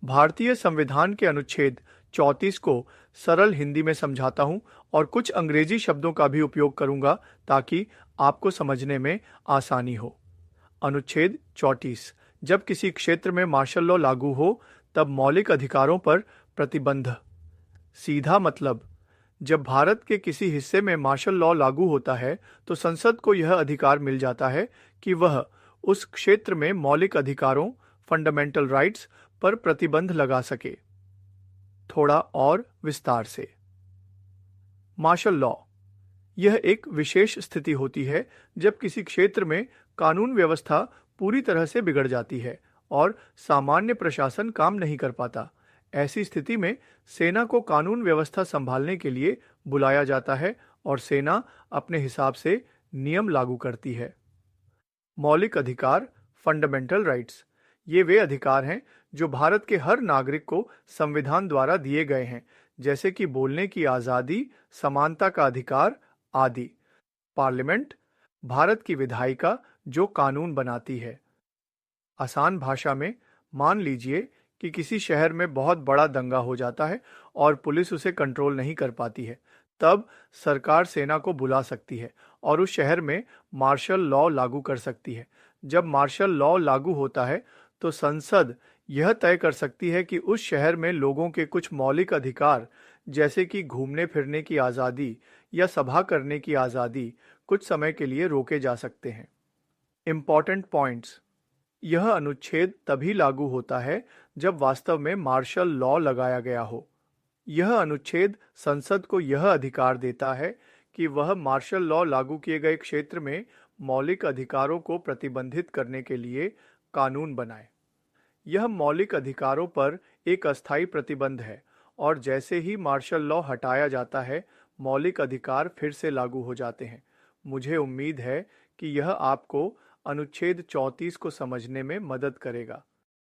भारतीय संविधान के अनुच्छेद 34 को सरल हिंदी में समझाता हूं और कुछ अंग्रेजी शब्दों का भी उपयोग करूंगा ताकि आपको समझने में आसानी हो। अनुच्छेद 34। जब किसी क्षेत्र में मार्शल लॉ लागू हो तब मौलिक अधिकारों पर प्रतिबंध। सीधा मतलब, जब भारत के किसी हिस्से में मार्शल लॉ लागू होता है तो संसद को यह अधिकार मिल जाता है कि वह उस क्षेत्र में मौलिक अधिकारों फंडामेंटल राइट्स पर प्रतिबंध लगा सके। थोड़ा और विस्तार से, मार्शल लॉ यह एक विशेष स्थिति होती है जब किसी क्षेत्र में कानून व्यवस्था पूरी तरह से बिगड़ जाती है और सामान्य प्रशासन काम नहीं कर पाता। ऐसी स्थिति में सेना को कानून व्यवस्था संभालने के लिए बुलाया जाता है और सेना अपने हिसाब से नियम लागू करती है। मौलिक अधिकार फंडामेंटल राइट्स, ये वे अधिकार हैं जो भारत के हर नागरिक को संविधान द्वारा दिए गए हैं, जैसे कि बोलने की आज़ादी, समानता का अधिकार आदि। पार्लियामेंट, भारत की विधायिका जो कानून बनाती है। आसान भाषा में, मान लीजिए कि किसी शहर में बहुत बड़ा दंगा हो जाता है और पुलिस उसे कंट्रोल नहीं कर पाती है, तब सरकार सेना को बुला सकती है और उस शहर में मार्शल लॉ लागू कर सकती है। जब मार्शल लॉ लागू होता है तो संसद यह तय कर सकती है कि उस शहर में लोगों के कुछ मौलिक अधिकार, जैसे कि घूमने फिरने की आज़ादी या सभा करने की आज़ादी, कुछ समय के लिए रोके जा सकते हैं। इम्पॉर्टेंट पॉइंट्स, यह अनुच्छेद तभी लागू होता है जब वास्तव में मार्शल लॉ लगाया गया हो। यह अनुच्छेद संसद को यह अधिकार देता है कि वह मार्शल लॉ लागू किए गए क्षेत्र में मौलिक अधिकारों को प्रतिबंधित करने के लिए कानून बनाए। यह मौलिक अधिकारों पर एक अस्थायी प्रतिबंध है और जैसे ही मार्शल लॉ हटाया जाता है, मौलिक अधिकार फिर से लागू हो जाते हैं। मुझे उम्मीद है कि यह आपको अनुच्छेद 34 को समझने में मदद करेगा।